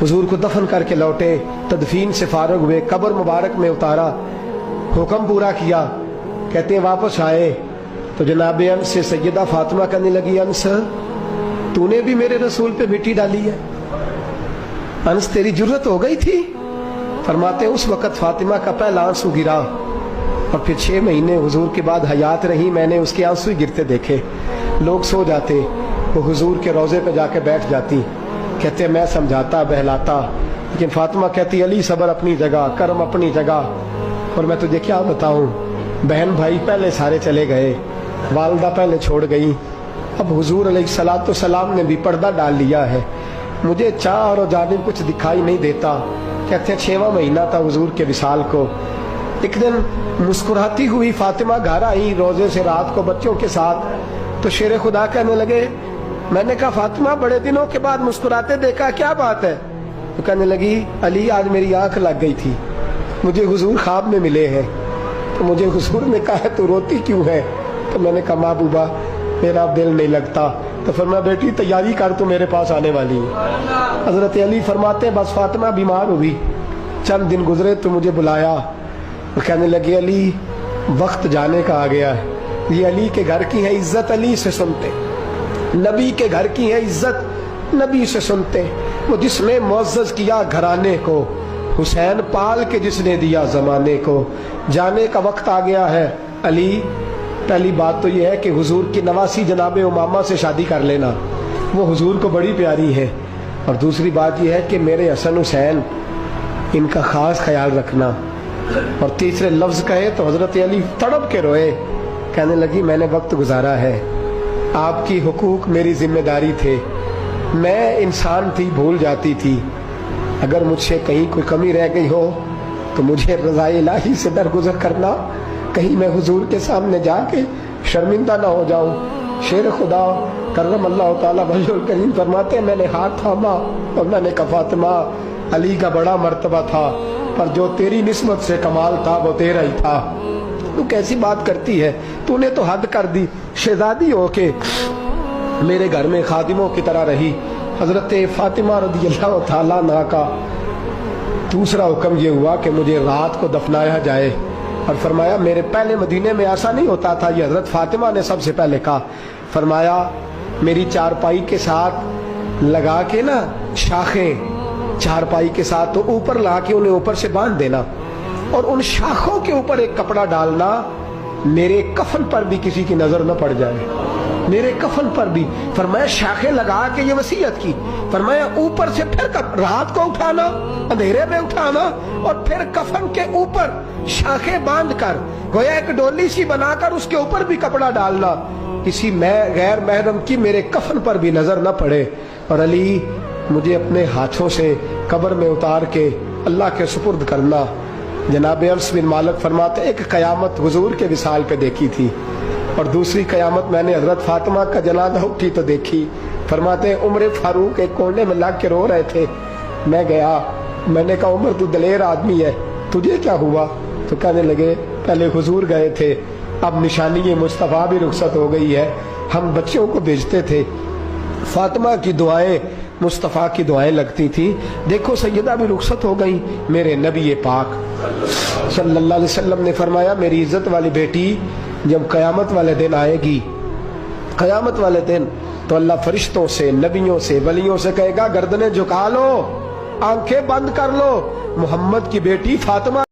हुजूर को दफन करके लौटे, तदफीन से फारग हुए, कब्र मुबारक में उतारा, हुक्म पूरा किया। कहते हैं वापस आए तो जनाब अनस से सैयदा फातिमा कहने लगी, अनस तूने भी मेरे रसूल पे मिट्टी डाली है? अनस तेरी जुर्रत हो गई थी? फरमाते उस वक़्त फातिमा का पहला आंसू गिरा और फिर 6 महीने हुजूर के बाद हयात रही, मैंने उसके आंसू ही गिरते देखे। लोग सो जाते, वो हुजूर के रोज़े पे जाके बैठ जाती। कहते मैं समझाता बहलाता, लेकिन फातिमा कहती अली सब्र अपनी जगह, कर्म अपनी जगह। और मैं तुझे क्या बताऊं, बहन भाई पहले सारे चले गए, वालदा पहले छोड़ गई, अब हुजूर अलैहिस्सलातु सलाम ने भी पर्दा डाल लिया है, मुझे चार और जानिब कुछ दिखाई नहीं देता। कहते 6वां महीना था हुजूर के विसाल को। एक दिन मुस्कुराती हुई फातिमा घर आई रोजे से रात को बच्चों के साथ, तो शेर खुदा कहने लगे, मैंने कहा फातिमा बड़े दिनों के बाद मुस्कुराते देखा, क्या बात है? तो कहने लगी अली आज मेरी आंख लग गई थी, मुझे हुजूर ख्वाब में मिले हैं, तो मुझे हुजूर ने कहा तू रोती क्यों है? तो मैंने कहा महबूबा मेरा दिल नहीं लगता। तो फरमाया बेटी तैयारी कर, तू मेरे पास आने वाली है। हजरत अली फरमाते बस फातिमा बीमार हुई, चंद दिन गुजरे तो मुझे बुलाया, तो कहने लगे अली वक्त जाने का आ गया है, ये अली के घर की है इज्जत अली से सुनते, नबी के घर की है इज्जत नबी से सुनते, वो जिसने मुअज़्ज़ज़ किया घराने को, हुसैन पाल के जिसने दिया जमाने को, जाने का वक्त आ गया है अली। पहली बात तो यह है कि हुजूर की नवासी जनाब उमामा से शादी कर लेना, वो हुजूर को बड़ी प्यारी है। और दूसरी बात यह है कि मेरे हसन हुसैन इनका खास ख्याल रखना। और तीसरे लफ्ज़ कहे तो हजरत अली तड़प के रोए, कहने लगी मैंने वक्त गुजारा है, आपकी हुकूक मेरी जिम्मेदारी थे, मैं इंसान थी भूल जाती थी, अगर मुझसे कहीं कोई कमी रह गई हो तो मुझे रज़ाए इलाही से दरगुजर करना, कहीं मैं हुजूर के सामने जाके शर्मिंदा ना हो जाऊं। शेर खुदा करम अल्लाह ताला वजहुल करीम फरमाते मैंने हाथ थामा और मैंने कहा फातिमा अली का बड़ा मर्तबा था, पर जो तेरी निस्बत से कमाल था वो तेरा ही था। तू कैसी बात करती है, तूने तो हद कर दी, शहजादी हो के मेरे घर में खादिमों की तरह रही। हजरत फातिमा रज़ियल्लाहु ताला अन्हा का दूसरा हुक्म ये हुआ कि मुझे रात को दफनाया जाए। और फरमाया मेरे पहले मदीने में ऐसा नहीं होता था, ये हजरत फातिमा ने सबसे पहले कहा। फरमाया मेरी चारपाई के साथ लगा के ना शाखें, चारपाई के साथ तो ऊपर ला के उन्हें ऊपर से बांध देना और उन शाखों के ऊपर एक कपड़ा डालना, मेरे कफन पर भी किसी की नजर न पड़ जाए, मेरे कफन पर भी। फरमाया शाखें लगा के ये वसीयत की। फरमाया ऊपर से फिर रात को उठाना, अंधेरे में उठाना और फिर कफन के ऊपर शाखें बांध कर गोया एक डोली सी बनाकर उसके ऊपर भी कपड़ा डालना, किसी गैर महरम की मेरे कफन पर भी नजर न पड़े। और अली मुझे अपने हाथों से कब्र में उतार के अल्लाह के सुपुर्द करना। जनाब अनस बिन मालिक फरमाते एक कयामत हुजूर के विसाल पे देखी थी और दूसरी कयामत मैंने हजरत फातिमा का जनाजा उठी तो देखी। फरमाते उमर फारूक एक कोने में लग के रो रहे थे, मैं गया, मैंने कहा उमर तू दलेर आदमी है, तुझे क्या हुआ? तो कहने लगे पहले हुजूर गए थे, अब निशानी मुस्तफ़ा भी रुखसत हो गई है, हम बच्चों को भेजते थे, फातिमा की दुआएं मुस्तफ़ा की दुआएं लगती थी, देखो सैयदा भी रुखसत हो गई। मेरे नबी पाक सल्लल्लाहु अलैहि वसल्लम ने फरमाया मेरी इज्जत वाली बेटी जब कयामत वाले दिन आएगी, कयामत वाले दिन तो अल्लाह फरिश्तों से, नबियों से, वलियों से कहेगा गर्दनें झुका लो, आंखें बंद कर लो, मोहम्मद की बेटी फातिमा